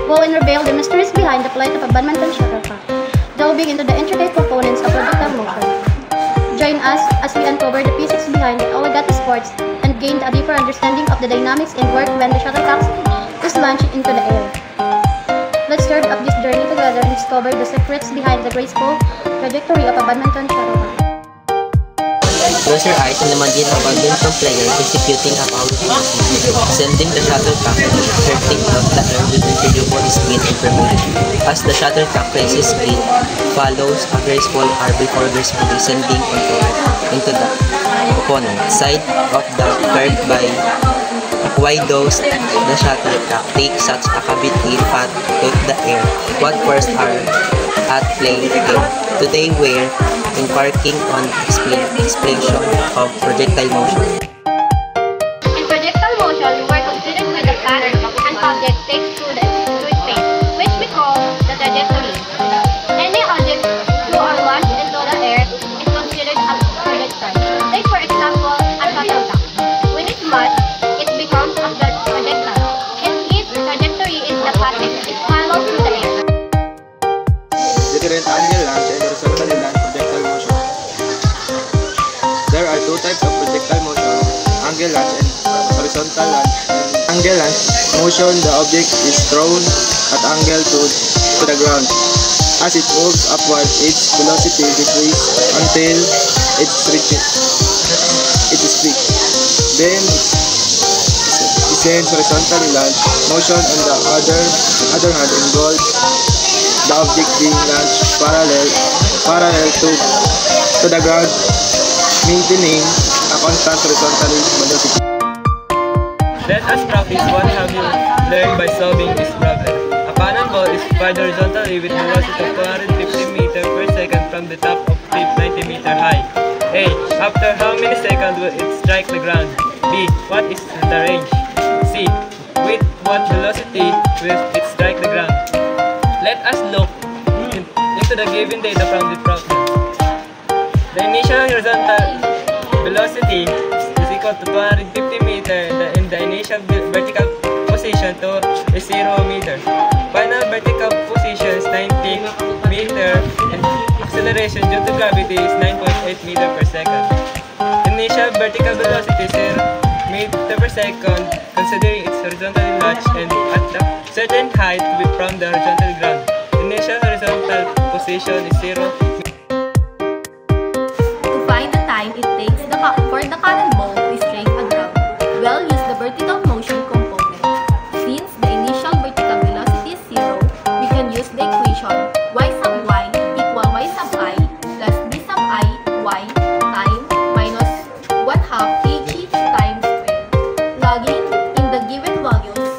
Go and reveal the mysteries behind the flight of a badminton shuttlecock, delving into the intricate components of projectile motion. Join us as we uncover the physics behind the Oligati sports and gain a deeper understanding of the dynamics in work when the shuttlecock is launched into the air. Let's start up this journey together and discover the secrets behind the graceful trajectory of a badminton shuttlecock. Close your eyes and imagine a badminton player executing a powerful movement, sending the shuttlecock hurtling off the air with incredible speed and precision. As the shuttlecock raises speed, follows a graceful arc before gracefully sending into the opponent side of the court by wide dose. The shuttlecock takes such a cavity path to the air. What forces are at play here? Today we're embarking on exploration of projectile motion. In projectile motion, we're considered with the pattern an object takes through space, which we call the trajectory. Any object through or launched into the air is considered a trajectory. Take for example a shuttlecock. When it's launched, it becomes a projectile. Its trajectory is the path it follows through the air. Different angle launch and horizontally launched projectile motion. There are two types of projectile motion: angle launch and horizontal launch. Angle launch motion, the object is thrown at angle to the ground. As it moves upward, its velocity decreases until it reaches its peak. Then it sends horizontally launched motion on the other hand involves the object being launched parallel to the ground, maintaining a constant horizontal velocity. Let us practice what have you learned by solving this problem. A cannonball is fired horizontally with velocity of 250 meters per second from the top of cliff 90 meters high. A. After how many seconds will it strike the ground? B. What is the range? C. With what velocity will it strike the ground? Let us look into the given data from the problem. The initial horizontal velocity is equal to 250 meters and the initial vertical position to 0 meters. Final vertical position is 90 meters and acceleration due to gravity is 9.8 meters per second. Initial vertical velocity is 0 meters per second considering its horizontally launched and at a certain height from the horizontal ground. Initial horizontal position is 0. To find the time it takes for the cannonball to strike a ground, we'll use the vertical motion component. Since the initial vertical velocity is 0, we can use the equation y sub y equal y sub I plus b sub I y time minus 1/2 kg times square. Plugging in the given values,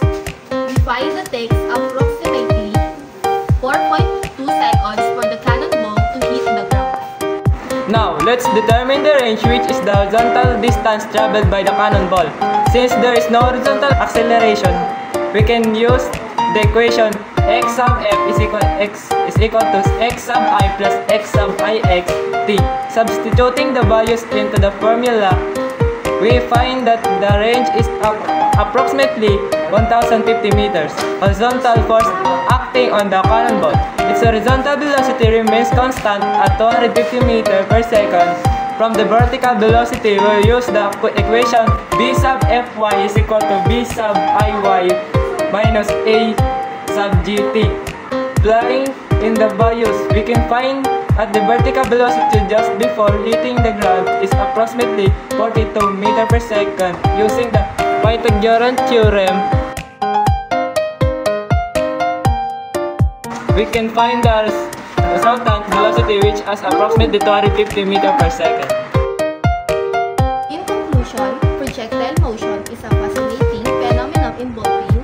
we find the takes approximately 4.2 seconds for the cannonball to hit the ground. Now, let's determine the range, which is the horizontal distance traveled by the cannonball. Since there is no horizontal acceleration, we can use the equation x sub f is equal to x sub I plus x sub ix t. Substituting the values into the formula, we find that the range is approximately 1050 meters. Horizontal force acting on the cannonball. Its horizontal velocity remains constant at 250 meters per second. From the vertical velocity, we'll use the equation b sub fy is equal to b sub iy minus a sub gt. Plugging in the values, we can find at the vertical velocity just before hitting the ground is approximately 42 meters per second. Using the Pythagorean theorem, we can find the resultant velocity, which is approximately 250 meters per second. In conclusion, projectile motion is a fascinating phenomenon involving